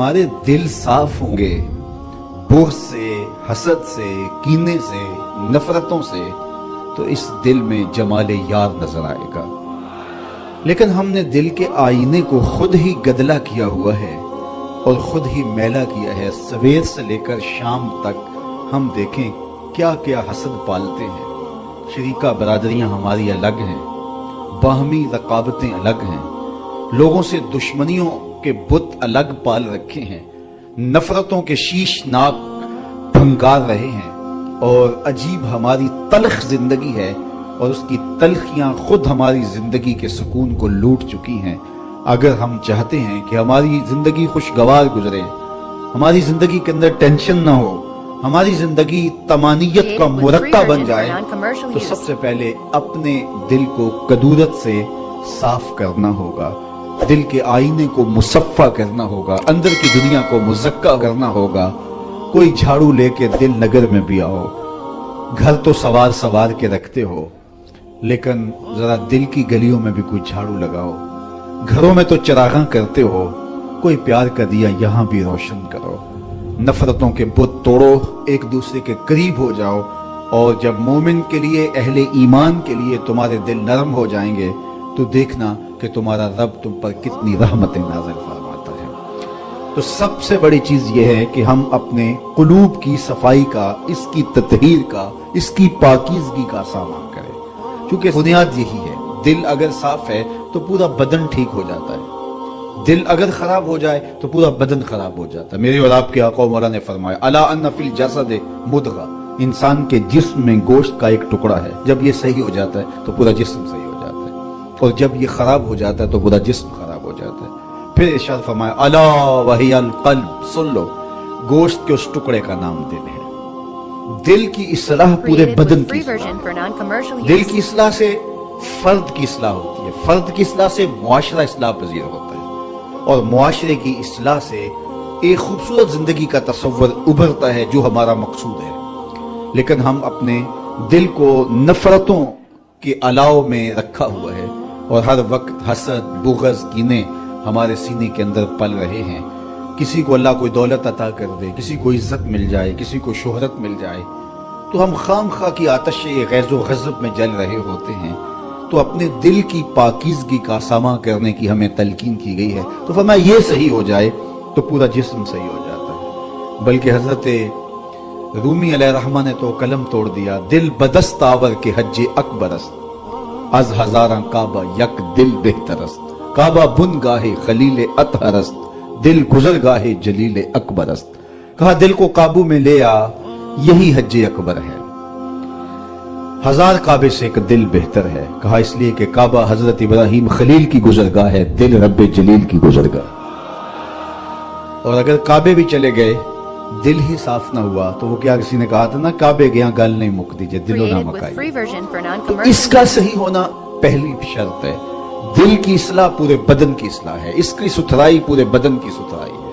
ہمارے دل صاف ہوں گے بغض سے، حسد سے، کینے سے، نفرتوں سے، تو اس دل میں جمال یار نظر آئے گا۔ لیکن ہم نے دل کے آئینے کو خود ہی گدلا کیا ہوا ہے اور خود ہی میلا کیا ہے۔ سویر سے لے کر شام تک ہم دیکھیں کیا کیا حسد پالتے ہیں۔ شریکہ برادریاں ہماری الگ ہیں، باہمی رقابتیں الگ ہیں، لوگوں سے دشمنیوں کے بت الگ پال رکھے ہیں، نفرتوں کے شیش ناک بھنگار رہے ہیں، اور عجیب ہماری تلخ زندگی ہے اور اس کی تلخیاں خود ہماری زندگی کے سکون کو لوٹ چکی ہیں۔ اگر ہم چاہتے ہیں کہ ہماری زندگی خوشگوار گزرے، ہماری زندگی کے اندر ٹینشن نہ ہو، ہماری زندگی طمانینت کا مرقع بن جائے، تو سب سے پہلے اپنے دل کو کدورت سے صاف کرنا ہوگا، دل کے آئینے کو مصفہ کرنا ہوگا، اندر کی دنیا کو مزکہ کرنا ہوگا۔ کوئی جھاڑو لے کے دل نگر میں بھی آؤ، گھر تو سوار سوار کے رکھتے ہو، لیکن ذرا دل کی گلیوں میں بھی کوئی جھاڑو لگاؤ۔ گھروں میں تو چراغاں کرتے ہو، کوئی پیار کا دیا یہاں بھی روشن کرو۔ نفرتوں کے بت توڑو، ایک دوسرے کے قریب ہو جاؤ، اور جب مومن کے لیے، اہل ایمان کے لیے تمہارے دل نرم ہو جائیں گے تو دیکھنا کہ تمہارا رب تم پر کتنی رحمتیں نازل فرماتا ہے۔ تو سب سے بڑی چیز یہ ہے کہ ہم اپنے قلوب کی صفائی کا، اس کی تطہیر کا، اس کی پاکیزگی کا سامان کریں، کیونکہ بنیاد یہی ہے۔ دل اگر صاف ہے تو پورا بدن ٹھیک ہو جاتا ہے، دل اگر خراب ہو جائے تو پورا بدن خراب ہو جاتا ہے۔ میرے اور آپ کے آقا و مولا نے فرمایا، الا ان فی الجسد مضغہ، انسان کے جسم میں گوشت کا ایک ٹکڑا ہے، جب یہ صحیح ہو جاتا ہے تو پورا جسم صحیح ہو جاتا ہے، اور جب یہ خراب ہو جاتا ہے تو پورا جسم خراب ہو جاتا ہے۔ پھر ارشاد فرمایا، الا وہی القلب، سن لو، گوشت کے اس ٹکڑے کا نام دل ہے۔ دل کی اصلاح پورے بدن کی اصلاح، دل کی اصلاح سے فرد کی اصلاح ہوتی ہے، فرد کی اصلاح سے معاشرہ اصلاح پذیر ہوتا ہے، اور معاشرے کی اصلاح سے ایک خوبصورت زندگی کا تصور ابھرتا ہے جو ہمارا مقصود ہے۔ لیکن ہم اپنے دل کو نفرتوں کے الاؤ میں رکھا ہوا ہے، اور ہر وقت حسد، بغض، کینے ہمارے سینے کے اندر پل رہے ہیں۔ کسی کو اللہ کوئی دولت عطا کر دے، کسی کو عزت مل جائے، کسی کو شہرت مل جائے، تو ہم خام خواہ کی آتش غیظ و غضب میں جل رہے ہوتے ہیں۔ تو اپنے دل کی پاکیزگی کا سامان کرنے کی ہمیں تلقین کی گئی ہے۔ تو فرمایا یہ صحیح ہو جائے تو پورا جسم صحیح ہو جاتا ہے۔ بلکہ حضرت رومی علیہ الرحمہ نے تو قلم توڑ دیا، دل بدست آور کے حج اکبرست، از ہزاراں کعبہ یک دل بہترست، کعبہ بن گاہے خلیل اطہرست، دل گزر گاہے جلیل اکبرست۔ کہا دل کو قابو میں لے آ، یہی حج اکبر ہے، ہزار کعبے سے ایک دل بہتر ہے۔ کہا اس لیے کہ کعبہ حضرت ابراہیم خلیل کی گزرگاہ ہے، دل رب جلیل کی گزرگاہ۔ اور اگر کعبے بھی چلے گئے، دل ہی صاف نہ ہوا، تو وہ کیا کسی نے کہا تھا نا، کعبے گیا گل نہیں مک دیجئے، دلوں نہ مکائی۔ تو اس کا صحیح ہونا پہلی شرط ہے۔ دل کی اصلاح پورے بدن کی اصلاح ہے، اس کی ستھرائی پورے بدن کی ستھرائی ہے۔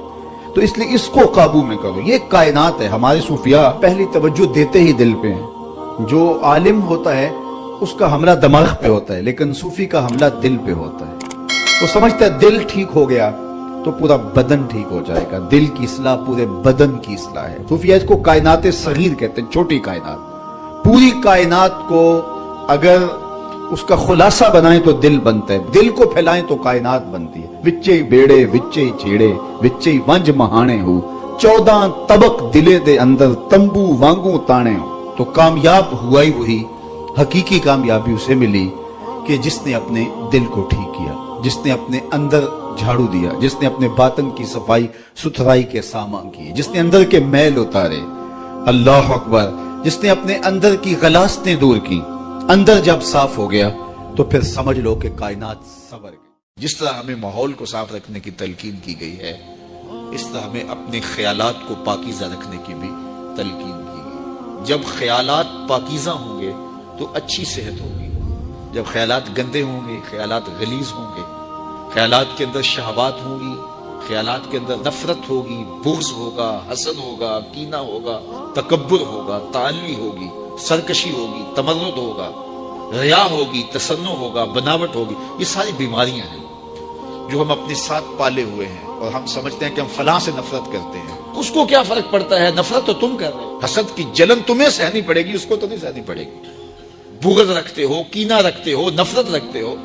تو اس لیے اس کو قابو میں کرو۔ یہ کائنات ہے۔ ہمارے صوفیاء پہلی توجہ دیتے ہی دل پہ ہیں۔ جو عالم ہوتا ہے اس کا حملہ دماغ پہ ہوتا ہے، لیکن صوفی کا حملہ دل پہ ہوتا ہے۔ وہ سمجھتا ہے دل ٹھیک ہو گیا تو پورا بدن ٹھیک ہو جائے گا۔ دل کی اصلاح پورے بدن کی اصلاح ہے۔ صوفیاء اس کو کائنات صغیر کہتے ہیں، چھوٹی کائنات۔ پوری کائنات کو اگر اس کا خلاصہ بنائیں تو دل بنتا ہے، دل کو پھیلائیں تو کائنات بنتی ہے۔ وچے بیڑے وچے چھیڑے وچے ونج مہانے ہو، 14 طبق دلے دے اندر تمبو وانگوں تانے ہو۔ تو کامیاب ہوا ہی وہی، حقیقی کامیابی اسے ملی کہ جس نے اپنے دل کو ٹھیک کیا، جس نے اپنے اندر جھاڑو دیا، جس نے اپنے باطن کی صفائی ستھرائی کے سامان کیے، جس نے اندر کے میل اتارے۔ اللہ اکبر! جس نے اپنے اندر کی غلاستیں دور کی۔ اندر جب صاف ہو گیا تو پھر سمجھ لو کہ کائنات سنور گئی۔ جس طرح ہمیں ماحول کو صاف رکھنے کی تلقین کی گئی ہے، اس طرح ہمیں اپنے خیالات کو پاکیزہ رکھنے کی بھی تلقین کی گئی۔ جب خیالات پاکیزہ ہوں گے تو اچھی صحت ہوگی، جب خیالات گندے ہوں گے، خیالات غلیظ ہوں گے، خیالات کے اندر شہوات ہوں گی، خیالات کے اندر نفرت ہوگی، بغض ہوگا، حسد ہوگا، کینہ ہوگا، تکبر ہوگا، تعالی ہوگی، سرکشی ہوگی، تمرد ہوگا، ریا ہوگی، تصنع ہوگا، بناوٹ ہوگی، یہ ساری بیماریاں ہیں جو ہم اپنے ساتھ پالے ہوئے ہیں اور ہم سمجھتے ہیں کہ ہم فلاں سے نفرت کرتے ہیں. اس کو کیا فرق پڑتا ہے؟ نفرت تو تم کر رہے ہو. حسد کی جلن تمہیں سہنی پڑے گی، اس کو تو نہیں سہنی پڑے گی. بغض رکھتے ہو، کینہ رکھتے ہو، نفرت رکھتے ہو،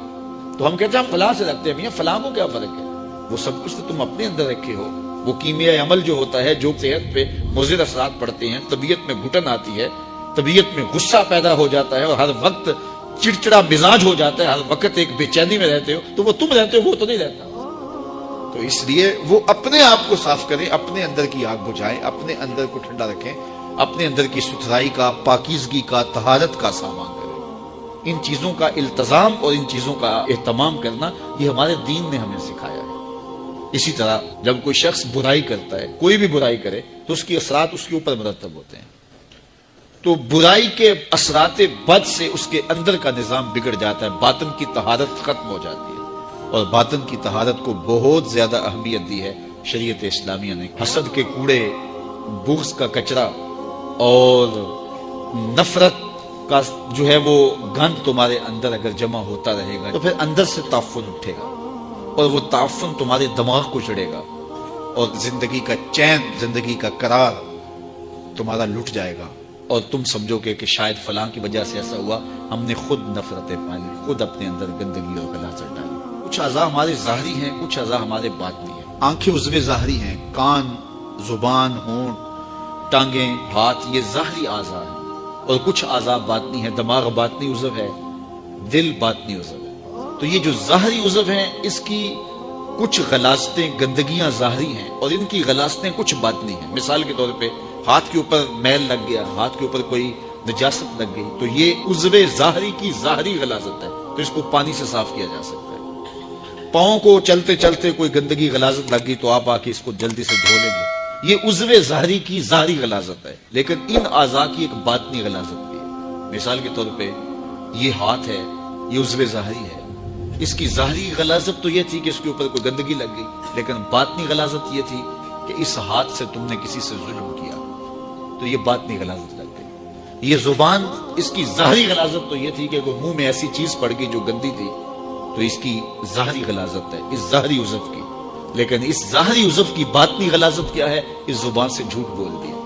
تو ہم کہتے ہیں ہم فلاں سے رکھتے ہیں. میاں فلاں کو کیا فرق ہے؟ وہ سب کچھ تو تم اپنے اندر رکھے ہو. وہ کیمیائی عمل جو ہوتا ہے، جو صحت پہ مضر اثرات پڑتے ہیں، طبیعت میں گھٹن آتی ہے، طبیعت میں غصہ پیدا ہو جاتا ہے اور ہر وقت چڑچڑا مزاج ہو جاتا ہے، ہر وقت ایک بے چینی میں رہتے ہو، تو وہ تم رہتے ہو، وہ تو نہیں رہتا. تو اس لیے وہ اپنے آپ کو صاف کریں، اپنے اندر کی آگ بجھائیں، اپنے اندر کو ٹھنڈا رکھیں، اپنے اندر کی ستھرائی کا، پاکیزگی کا، طہارت کا سامان کریں. ان چیزوں کا التزام اور ان چیزوں کا اہتمام کرنا یہ ہمارے دین نے ہمیں سکھایا ہے. اسی طرح جب کوئی شخص برائی کرتا ہے، کوئی بھی برائی کرے، تو اس کی اثرات اس کے اوپر مرتب ہوتے ہیں. تو برائی کے اثرات بد سے اس کے اندر کا نظام بگڑ جاتا ہے، باطن کی طہارت ختم ہو جاتی ہے. اور باطن کی طہارت کو بہت زیادہ اہمیت دی ہے شریعت اسلامیہ نے. حسد کے کوڑے، بغض کا کچرا اور نفرت کا جو ہے وہ گند تمہارے اندر اگر جمع ہوتا رہے گا تو پھر اندر سے تعفن اٹھے گا، اور وہ تعفن تمہارے دماغ کو چڑھے گا، اور زندگی کا چین، زندگی کا قرار تمہارا لٹ جائے گا، اور تم سمجھو گے کہ شاید فلاں کی وجہ سے ایسا ہوا، ہم نے خود نفرتیں پالی، خود اپنے اندر گندگی اور غلاظت ڈالی. کچھ اعضاء ہمارے ظاہری ہیں، کچھ اعضاء ہمارے باطنی ہیں. آنکھیں عضو ظاہری ہیں، کان، زبان، ہونٹ، ٹانگیں، ہاتھ، یہ ظاہری اعضاء ہیں. اور کچھ اعضاء باطنی ہیں، دماغ باطنی عضو ہے، دل باطنی عضو ہے. تو یہ جو ظاہری عضو ہیں، اس کی کچھ غلاظتیں، گندگیاں ظاہری ہیں، اور ان کی غلاظتیں کچھ باطنی ہیں. مثال کے طور پہ ہاتھ کے اوپر میل لگ گیا، ہاتھ کے اوپر کوئی نجاست لگ گئی، تو یہ عضو ظاہری کی ظاہری غلاظت ہے، تو اس کو پانی سے صاف کیا جا سکتا ہے. پاؤں کو چلتے چلتے کوئی گندگی غلاظت لگ گئی تو آپ آ کے اس کو جلدی سے دھو لیں گے، یہ عضو ظاہری کی ظاہری غلاظت ہے. لیکن ان اعضاء کی ایک باطنی غلاظت بھی ہے. مثال کے طور پہ یہ ہاتھ ہے، یہ عضو ظاہری ہے، اس کی ظاہری غلاظت تو یہ تھی کہ اس کے اوپر کوئی گندگی لگ گئی، لیکن باطنی غلاظت یہ تھی کہ اس ہاتھ سے تم نے کسی سے ظلم کیا، تو یہ باطنی غلاظت لگ گئی. یہ زبان، اس کی ظاہری غلاظت تو یہ تھی کہ کوئی منہ میں ایسی چیز پڑ گئی جو گندی تھی، تو اس کی ظاہری غلاظت ہے اس ظاہری عضو کی. لیکن اس ظاہری عضو کی باطنی غلاظت کیا ہے؟ اس زبان سے جھوٹ بول دیا،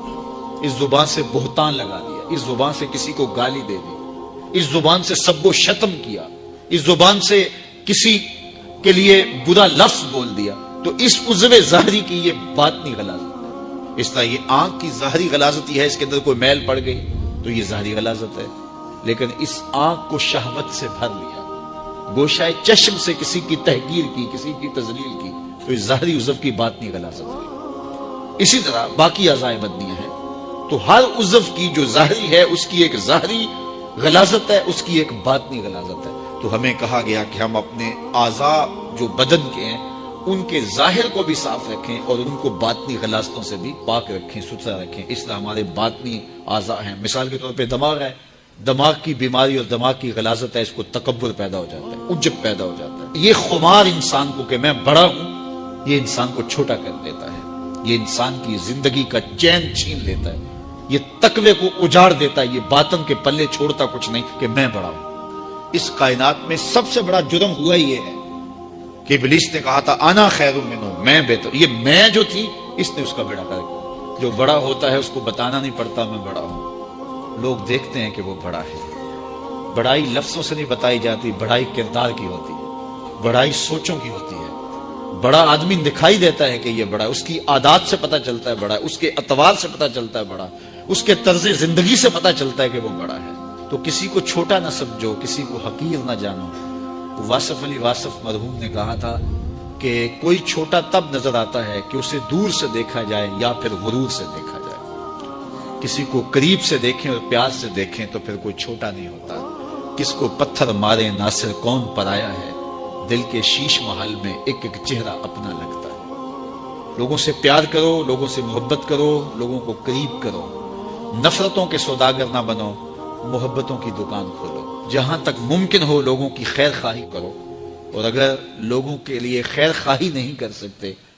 اس زبان سے بہتان لگا دیا، اس زبان سے کسی کو گالی دے دی، اس زبان سے سب و شتم کیا، اس زبان سے کسی کے لیے برا لفظ بول دیا، تو اس عضو ظاہری کی یہ باطنی غلاظت ہے. اس طرح یہ آنکھ کی ظاہری غلاظت یہ ہے، اس کے اندر کوئی میل پڑ گئی تو یہ ظاہری غلاظت ہے. لیکن اس آنکھ کو شہوت سے بھر لیا، گوشائے چشم سے کسی کی تحقیر کی، کسی کی تذلیل کی، تو اس ظاہری عضو کی باطنی غلاظت ہوئی. اسی طرح باقی اعضاء بدنیہ ہیں، تو ہر عضو کی جو ظاہری ہے اس کی ایک ظاہری غلاظت ہے، اس کی ایک باطنی غلاظت ہے. تو ہمیں کہا گیا کہ ہم اپنے اعضاء جو بدن کے ہیں ان کے ظاہر کو بھی صاف رکھیں اور ان کو باطنی غلاظتوں سے بھی پاک رکھیں، ستھرا رکھیں. اس طرح ہمارے باطنی اعضاء ہیں. مثال کے طور پہ دماغ ہے، دماغ کی بیماری اور دماغ کی غلاظت ہے، اس کو تکبر پیدا ہو جاتا ہے، عجب پیدا ہو جاتا ہے. یہ خمار انسان کو کہ میں بڑا ہوں، یہ انسان کو چھوٹا کر دیتا ہے، یہ انسان کی زندگی کا چین چھین لیتا ہے، یہ تقوی کو اجاڑ دیتا ہے، یہ باطن کے پلے چھوڑتا کچھ نہیں کہ میں بڑا ہوں. اس کائنات میں سب سے بڑا جرم ہوا یہ ہے کہ ابلیس نے کہا تھا انا خیر منہ، میں بہتر. یہ میں جو تھی اس نے اس کا بیڑا کر دیا. جو بڑا ہوتا ہے اس کو بتانا نہیں پڑتا میں بڑا ہوں، لوگ دیکھتے ہیں کہ وہ بڑا ہے. بڑائی لفظوں سے نہیں بتائی جاتی، بڑائی کردار کی ہوتی ہے، بڑائی سوچوں کی ہوتی ہے. بڑا آدمی دکھائی دیتا ہے کہ یہ بڑا ہے، اس کی عادات سے پتہ چلتا ہے بڑا ہے، اس کے اطوار سے پتہ چلتا ہے بڑا، اس کے طرز زندگی سے پتہ چلتا ہے کہ وہ بڑا ہے. تو کسی کو چھوٹا نہ سمجھو، کسی کو حقیر نہ جانو. واصف علی واصف مرحوم نے کہا تھا کہ کوئی چھوٹا تب نظر آتا ہے کہ اسے دور سے دیکھا جائے یا پھر غرور سے دیکھا جائے. کسی کو قریب سے دیکھیں اور پیار سے دیکھیں تو پھر کوئی چھوٹا نہیں ہوتا. کس کو پتھر مارے ناصر کون پرایا ہے، دل کے شیش محل میں ایک ایک چہرہ اپنا لگتا ہے. لوگوں سے پیار کرو، لوگوں سے محبت کرو، لوگوں کو قریب کرو. نفرتوں کے سوداگر نہ بنو، محبتوں کی دکان کھولو. جہاں تک ممکن ہو لوگوں کی خیر خواہی کرو، اور اگر لوگوں کے لیے خیر خواہی نہیں کر سکتے